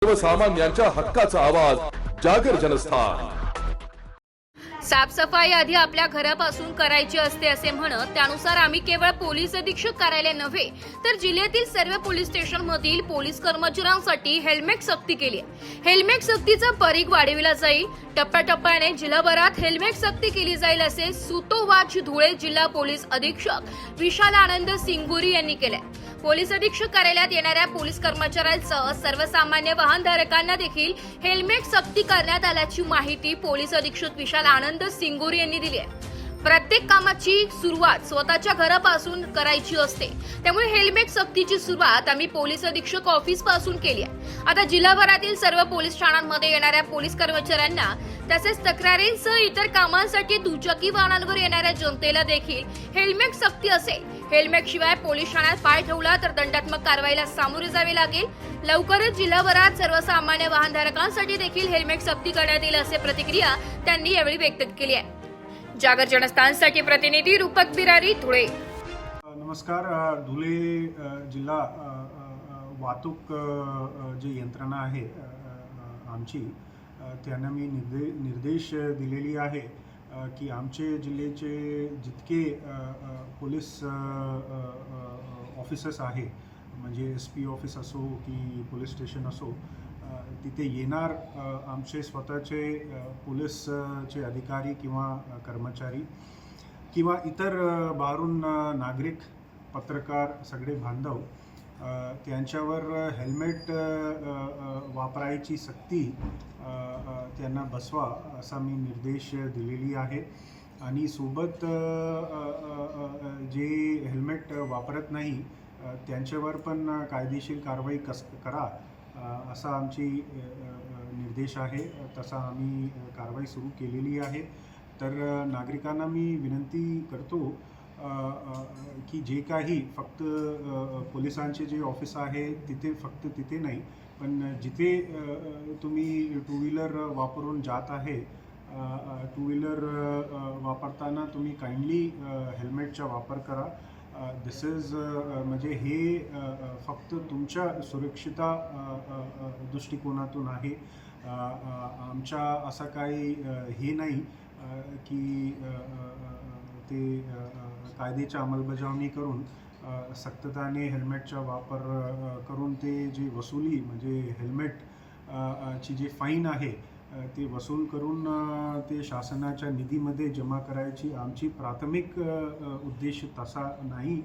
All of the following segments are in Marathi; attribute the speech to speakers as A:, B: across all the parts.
A: सर्वसामान्यांच्या हक्काचा आवाज जागर जनस्थान।
B: साफसफाई आधी आपल्या घरापासून करायची असते असे म्हणत त्यानुसार आम्ही केवळ पोलीस अधीक्षक कार्यालय नव्हे तर जिल्ह्यातील सर्व पोलीस स्टेशनमधील पोलीस कर्मचाऱ्यांसाठी हेल्मेट सक्ती केली आहे। हेल्मेट सक्तीचा परीघ वाढविला जाईल। टप्प्याटप्प्याने जिल्हाभरात हेल्मेट सक्ती केली जाईल असे सुतोवाच धुळे जिल्हा पोलीस अधीक्षक विशाल आनंद सिंगुरी यांनी केले। पोलीस अधीक्षक कार्यालयात येणाऱ्या पोलीस कर्मचाऱ्यांसह सर्वसामान्य वाहनधारकांना देखील हेल्मेट सक्ती करण्यात आल्याची माहिती पोलीस अधीक्षक विशाल आनंद सिंगुरी यांनी दिली आहे। प्रत्येक कामाची सुरुवात स्वतःच्या घरापासून करायची असते, त्यामुळे हेल्मेट सक्तीची सुरुवात आम्ही पोलीस अधीक्षक ऑफिस पासून केली आहे। आता जिल्हाभरातील सर्व पोलीस ठाण्यांमध्ये येणाऱ्या पोलीस कर्मचाऱ्यांना तसेच तक्रारींसह इतर कामांसाठी दुचाकी वाहनांवर येणाऱ्या जनतेला देखील हेल्मेट सक्ती असेल। हेल्मेट शिवाय पोलीस ठाण्यात पाय ठेवला तर दंडात्मक कारवाईला सामोरे जावे लागेल। लवकरच जिल्हाभरात सर्वसामान्य वाहनधारकांसाठी देखील हेल्मेट सक्ती करण्यात येईल असे प्रतिक्रिया त्यांनी यावेळी व्यक्त केली आहे। जागर जनस्थानसाठी प्रतिनिधी रूपक बिरारी, धुळे।
C: नमस्कार। धुळे जिल्हा वाहतूक जी यंत्रणा आहे आमची, त्यांना मी निर्देश दिलेली आहे की आमचे जिल्ह्याचे जितके पोलीस ऑफिसर्स आहे, म्हणजे SP ऑफिस असो की पोलीस स्टेशन असो, तिथे येणार आमचे स्वतःचे पोलीसचे अधिकारी किंवा कर्मचारी किंवा इतर बाहेरून नागरिक, पत्रकार, सगळे बांधव, त्यांच्यावर हेल्मेट वापरायची सक्ती त्यांना बसवा असा मी निर्देश दिलेली आहे। आणि सोबत जे हेल्मेट वापरत नाही त्यांच्यावर पण कायदेशीर कारवाई करा असा आमची निर्देश आहे। तसा आम्ही कारवाई सुरू केलेली आहे। तर नागरिकांना मी विनंती करतो की जे काही फक्त पोलिसांचे जे ऑफिस आहे तिथे, फक्त तिथे नाही पण जिथे तुम्ही टू व्हीलर वापरून जात आहे, टू व्हीलर वापरताना तुम्ही काइंडली हेल्मेटचा वापर करा। दिस इज म्हणजे हे फक्त तुमच्या सुरक्षिता दृष्टिकोनातून आहे। आमच्या असं काही हे नाही की ते कायद्याची अंमलबजावणी करून सक्तताने हेल्मेटचा वापर करून ते जे वसुली, म्हणजे हेल्मेट ची जे फाईन आहे ते वसूल करून ते शासनाच्या निधीमध्ये जमा करायची आमची प्राथमिक उद्देश तसा नाही।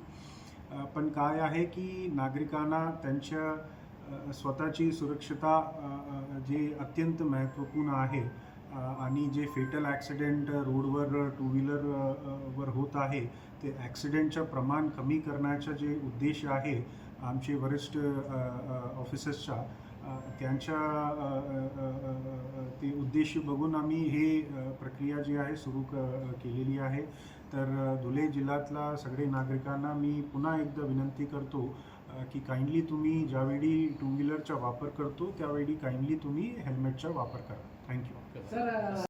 C: पण काय आहे की नागरिकांना त्यांच्या स्वतःची सुरक्षिता जे अत्यंत महत्त्वपूर्ण आहे आणि जे फेटल ॲक्सिडेंट रोडवर टू व्हीलरवर होत आहे ते ॲक्सिडेंटचं प्रमाण कमी करण्याचा जे उद्देश आहे आमचे वरिष्ठ ऑफिसर्सचा, त्यांच्या ते उद्देश बघून आम्ही हे प्रक्रिया जी आहे सुरू केलेली आहे। तर धुळे जिल्ह्यातल्या सगळे नागरिकांना मी पुन्हा एकदा विनंती करतो की काइंडली तुम्ही ज्यावेळी टू व्हीलरचा वापर करतो त्यावेळी काइंडली तुम्ही हेल्मेटचा वापर करा। थँक्यू।